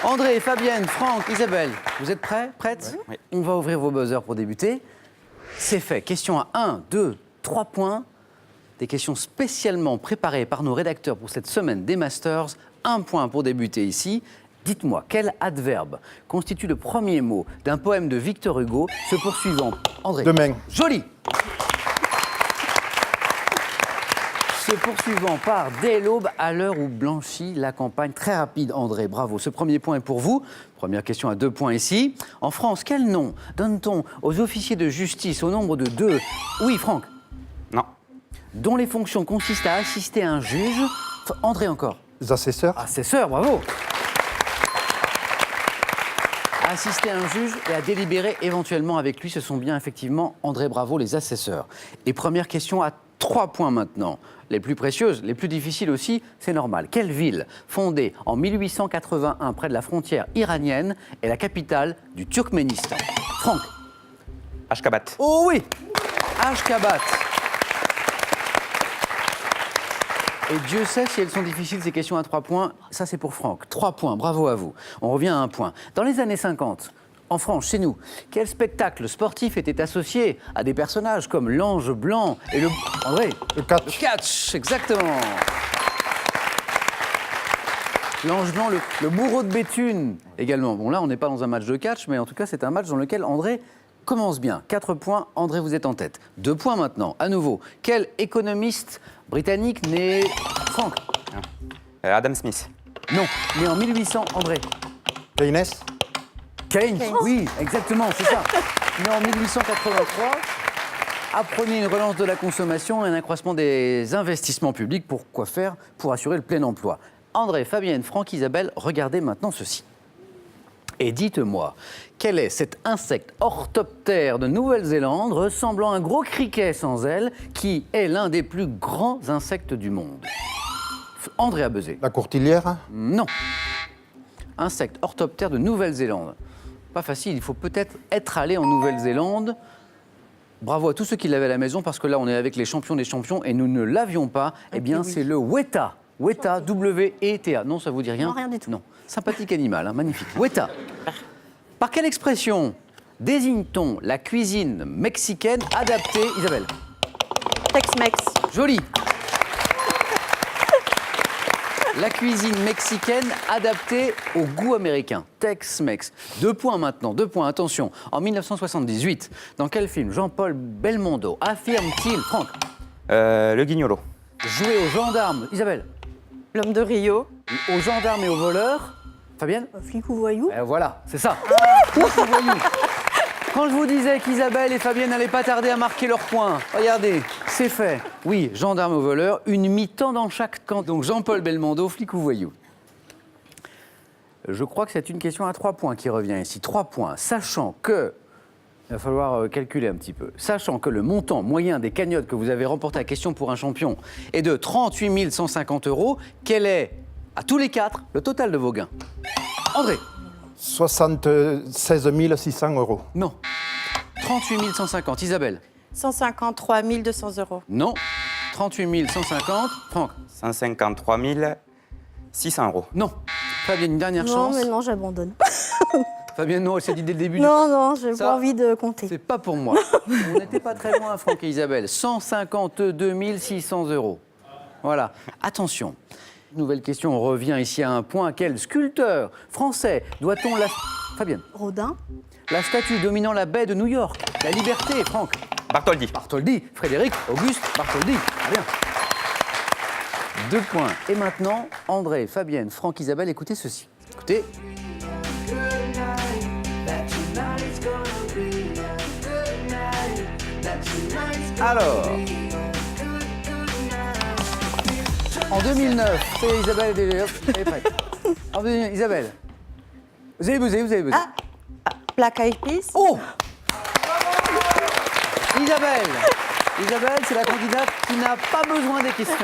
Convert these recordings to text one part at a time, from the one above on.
André, Fabienne, Franck, Isabelle, vous êtes prêts? Prêtes? Oui. On va ouvrir vos buzzers pour débuter. C'est fait. Question à 1, 2, 3 points. Des questions spécialement préparées par nos rédacteurs pour cette semaine des Masters. 1 point pour débuter ici. Dites-moi, quel adverbe constitue le premier mot d'un poème de Victor Hugo se poursuivant? André. Demain. Joli. Se poursuivant par dès l'aube, à l'heure où blanchit la campagne. Très rapide, André, bravo. Ce premier point est pour vous. Première question à 2 points ici. En France, quel nom donne-t-on aux officiers de justice au nombre de 2? Oui, Franck. Non. Dont les fonctions consistent à assister un juge. André encore. Les assesseurs. Assesseur, bravo. À assister un juge et à délibérer éventuellement avec lui, ce sont bien effectivement, André, bravo, les assesseurs. Et première question à 3 points maintenant. Les plus précieuses, les plus difficiles aussi, c'est normal. Quelle ville, fondée en 1881 près de la frontière iranienne, est la capitale du Turkménistan? Franck. Ashgabat. Oh oui, Ashgabat. Et Dieu sait si elles sont difficiles, ces questions à 3 points. Ça, c'est pour Franck. 3 points, bravo à vous. On revient à 1 point. Dans les années 50, en France, chez nous, quel spectacle sportif était associé à des personnages comme l'ange blanc et le... André. Le catch. Le catch, exactement. L'ange blanc, le bourreau de Béthune également. Bon, là, on n'est pas dans un match de catch, mais en tout cas, c'est un match dans lequel André commence bien. 4 points, André, vous êtes en tête. 2 points maintenant, à nouveau. Quel économiste britannique né... Franck. Adam Smith. Non, né en 1800, André. Keynes. Keynes, oui, exactement, c'est ça. Né en 1883, apprenez une relance de la consommation et un accroissement des investissements publics. Pour quoi faire? Pour assurer le plein emploi. André, Fabienne, Franck, Isabelle, regardez maintenant ceci. Et dites-moi, quel est cet insecte orthoptère de Nouvelle-Zélande ressemblant à un gros criquet sans ailes qui est l'un des plus grands insectes du monde? André a buzzé. La courtilière. Non. Insecte orthoptère de Nouvelle-Zélande. Pas facile, il faut peut-être être allé en Nouvelle-Zélande. Bravo à tous ceux qui l'avaient à la maison, parce que là, on est avec les champions des champions et nous ne l'avions pas. Eh bien, c'est le weta. Weta, W-E-T-A. Non, ça vous dit rien? Non, rien du tout. Non. Sympathique animal, hein, magnifique. Weta. Par quelle expression désigne-t-on la cuisine mexicaine adaptée, Isabelle? Tex-Mex. Joli. La cuisine mexicaine adaptée au goût américain. Tex-Mex. 2 points maintenant, 2 points, attention. En 1978, dans quel film Jean-Paul Belmondo affirme-t-il, Franck, Le Guignolo. jouer aux gendarmes, Isabelle, L'homme de Rio. aux gendarmes et aux voleurs, Fabienne? Flic ou voyou. Voilà, c'est ça. Flic ou voyou. Quand je vous disais qu'Isabelle et Fabienne n'allaient pas tarder à marquer leurs points, regardez, c'est fait. Oui, gendarme ou voleur, une mi-temps dans chaque camp. Donc Jean-Paul Belmondo, flic ou voyou. Je crois que c'est une question à 3 points qui revient ici. 3 points, sachant que... Il va falloir calculer un petit peu. Sachant que le montant moyen des cagnottes que vous avez remporté à Question pour un champion est de 38 150 €, quel est, à tous les 4, le total de vos gains? André? 76 600 €. Non. 38 150. Isabelle? 153 200 €. Non. 38 150. Franck? 153 600 €. Non. Fabienne, une dernière Non, chance. mais non, j'abandonne. Fabienne, non, elle s'est dit dès le début. Non, j'ai Ça, pas envie de compter. C'est pas pour moi. On n'était pas très loin, Franck et Isabelle. 152 600 €. Voilà. Attention. Nouvelle question, on revient ici à un point. Quel sculpteur français doit-on la... Fabienne. Rodin. La statue dominant la baie de New York. La liberté, Franck. Bartholdi. Bartholdi. Frédéric Auguste Bartholdi. Très bien. 2 points. Et maintenant, André, Fabienne, Franck, Isabelle, écoutez ceci. Écoutez. Alors, en 2009, c'est Isabelle elle est prête. En 2009, Isabelle, vous avez buzzé, vous avez buzzé. Black Eyed Peas. Oh! Isabelle, c'est la candidate qui n'a pas besoin des questions.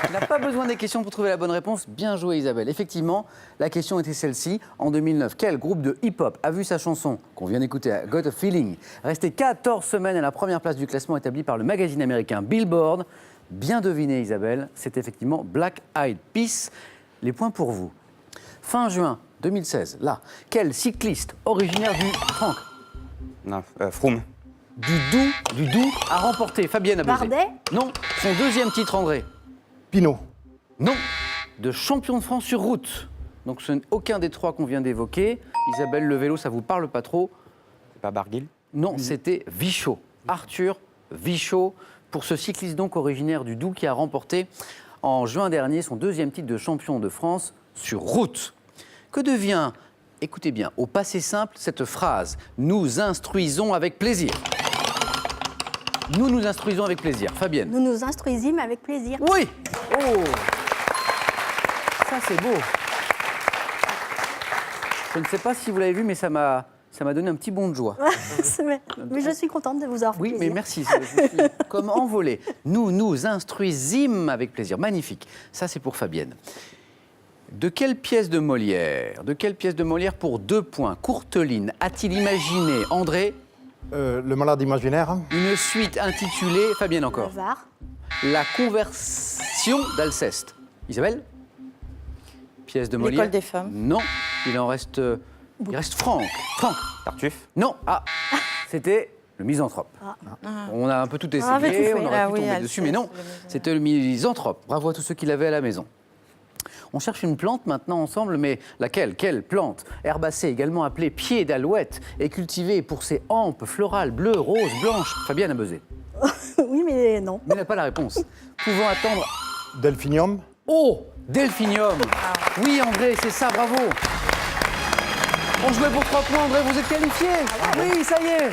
Elle n'a pas besoin des questions pour trouver la bonne réponse. Bien joué, Isabelle. Effectivement, la question était celle-ci. En 2009, quel groupe de hip-hop a vu sa chanson, qu'on vient d'écouter, Got a Feeling, rester 14 semaines à la première place du classement établi par le magazine américain Billboard? Bien deviné, Isabelle, c'est effectivement Black Eyed Peas. Les points pour vous. Fin juin 2016, là. Quel cycliste originaire du Franck, Non, Froome. du Doubs a remporté, Fabienne a buzzé. Bardet? Non. Son deuxième titre, André. Pinot. Non. De champion de France sur route. Donc ce n'est aucun des trois qu'on vient d'évoquer. Isabelle, le vélo, ça vous parle pas trop? C'est pas Barguil? Non, c'était Vichot. Arthur Vichot, pour ce cycliste donc originaire du Doubs qui a remporté en juin dernier son deuxième titre de champion de France sur route. Que devient, écoutez bien, au passé simple, cette phrase « Nous instruisons avec plaisir ». Nous nous instruisons avec plaisir. Fabienne. Nous nous instruisîmes avec plaisir. Oui. Oh. Ça, c'est beau. Je ne sais pas si vous l'avez vu, mais ça m'a donné un petit bond de joie. Mais je suis contente de vous avoir fait Oui, mais plaisir. merci. Je suis comme envolé. Nous nous instruisîmes avec plaisir. Magnifique. Ça, c'est pour Fabienne. De quelle pièce de Molière pour 2 points, Courteline a-t-il imaginé, André, Le malade imaginaire. une suite intitulée, Fabienne encore, Le Var. La conversion d'Alceste? Isabelle? Pièce de Molière. L'école des femmes. Non, il reste Franck. Franck. Tartuffe. Non, c'était le misanthrope. On a un peu tout essayé, avait tout fait. on aurait Ah pu oui, tomber Alceste, dessus, mais non, le misanthrope. c'était le misanthrope. Bravo à tous ceux qui l'avaient à la maison. On cherche une plante maintenant ensemble, mais laquelle? Quelle plante? Herbacée, également appelée pied d'alouette, est cultivée pour ses hampes florales bleues, roses, blanches. Fabienne a buzzé, Oui, mais non. mais n'a pas la réponse. Pouvant attendre. Delphinium. Oh, delphinium. Oui, André, c'est ça, bravo. On jouait pour 3 points, André, vous êtes qualifié. Oui, ça y est.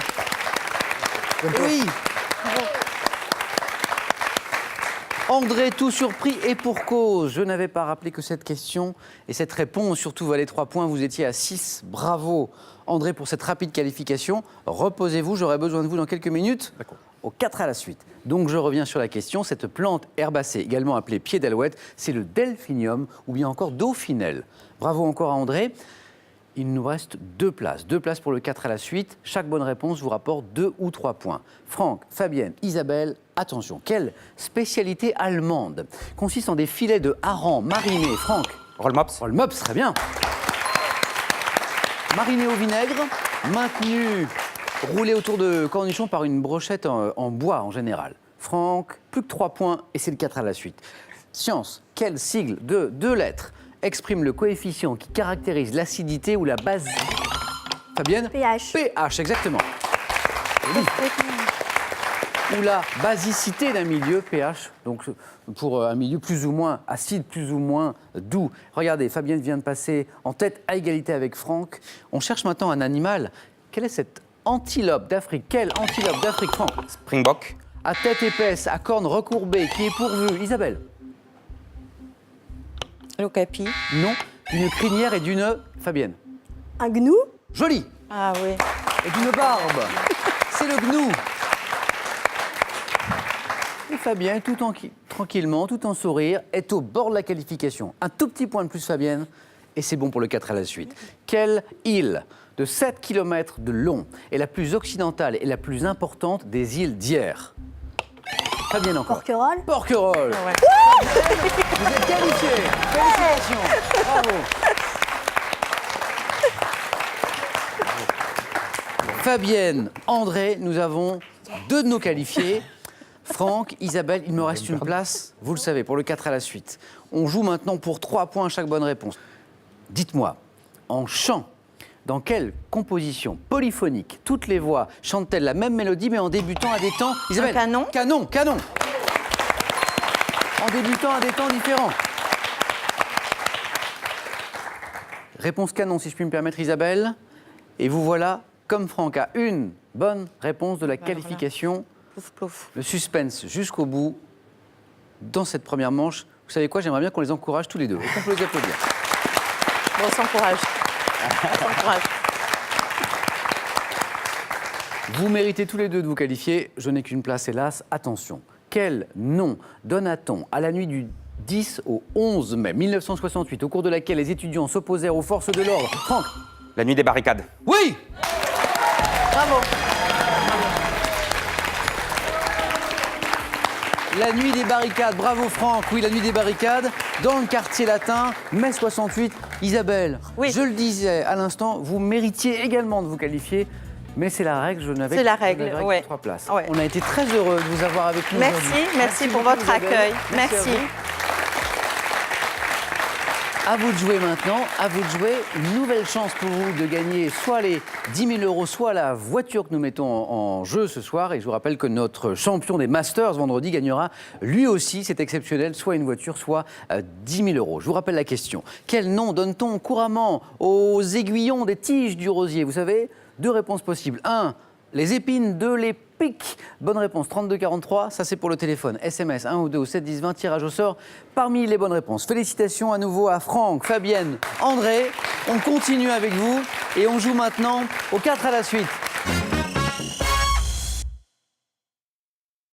Oui. André, tout surpris et pour cause. Je n'avais pas rappelé que cette question et cette réponse surtout valait 3 points. Vous étiez à 6. Bravo, André, pour cette rapide qualification. Reposez-vous, j'aurai besoin de vous dans quelques minutes. Au 4 à la suite. Donc je reviens sur la question. Cette plante herbacée, également appelée pied d'alouette, c'est le delphinium ou bien encore dauphinelle. Bravo encore à André. Il nous reste 2 places. 2 places pour le 4 à la suite. Chaque bonne réponse vous rapporte 2 ou 3 points. Franck, Fabienne, Isabelle, attention. Quelle spécialité allemande consiste en des filets de hareng marinés? Franck. Rollmops. Rollmops, très bien. Mariné au vinaigre, maintenu, roulé autour de cornichons par une brochette en bois en général. Franck, plus que 3 points et c'est le 4 à la suite. Science, quel sigle de 2 lettres exprime le coefficient qui caractérise l'acidité ou la base? Fabienne? pH. pH, exactement. Oui. Ou la basicité d'un milieu, pH, donc pour un milieu plus ou moins acide, plus ou moins doux. Regardez, Fabienne vient de passer en tête à égalité avec Franck. On cherche maintenant un animal. Quelle est cette antilope d'Afrique? Quelle antilope d'Afrique, Franck? Springbok. À tête épaisse, à cornes recourbées, qui est pourvue? Isabelle? L'ocapi. Non. D'une crinière et d'une... Fabienne? Un gnou. Joli. Ah oui. Et d'une barbe. C'est le gnou. Et Fabienne, tranquillement, tout en sourire, est au bord de la qualification. Un tout petit point de plus, Fabienne, et c'est bon pour le 4 à la suite. Quelle île de 7 km de long est la plus occidentale et la plus importante des îles d'Hyères? Fabienne encore. Porquerolles. Porquerolles. Ouais. Vous êtes qualifiés. Félicitations. Bravo. Fabienne, André, nous avons 2 de nos qualifiés. Franck, Isabelle, il me reste une place, vous le savez, pour le 4 à la suite. On joue maintenant pour 3 points à chaque bonne réponse. Dites-moi, en chant, dans quelle composition polyphonique toutes les voix chantent-elles la même mélodie mais en débutant à des temps... Isabelle, canon. Canon, canon. En débutant à des temps différents. Réponse canon, si je puis me permettre, Isabelle. Et vous voilà, comme Franck a une bonne réponse de la qualification. Plouf, plouf. Le suspense jusqu'au bout dans cette première manche. Vous savez quoi? J'aimerais bien qu'on les encourage tous les deux. Est-ce qu'on peut les applaudir? Bon, on s'encourage. On s'encourage. Vous méritez tous les deux de vous qualifier. Je n'ai qu'une place, hélas. Attention. Quel nom donna-t-on à la nuit du 10 au 11 mai 1968, au cours de laquelle les étudiants s'opposèrent aux forces de l'ordre? Franck? La nuit des barricades. Oui! Bravo. La nuit des barricades. Bravo Franck. Oui, la nuit des barricades. Dans le quartier latin, mai 68. Isabelle, Oui. je le disais à l'instant, vous méritiez également de vous qualifier. Mais c'est la règle, je n'avais C'est la je règle, n'avais que ouais. 3 places. Ouais. On a été très heureux de vous avoir avec nous Merci, aujourd'hui. merci pour beaucoup, votre Isabelle. accueil. à Merci. vous. À vous de jouer maintenant, à vous de jouer. Une nouvelle chance pour vous de gagner soit les 10 000 euros, soit la voiture que nous mettons en jeu ce soir. Et je vous rappelle que notre champion des Masters vendredi gagnera lui aussi, c'est exceptionnel, soit une voiture, soit 10 000 euros. Je vous rappelle la question. Quel nom donne-t-on couramment aux aiguillons des tiges du rosier? Vous savez, 2 réponses possibles. 1, les épines, 2, les pics. Bonne réponse, 3243, ça c'est pour le téléphone. SMS 1 ou 2 au 7 10 20, tirage au sort parmi les bonnes réponses. Félicitations à nouveau à Franck, Fabienne, André. On continue avec vous et on joue maintenant aux 4 à la suite.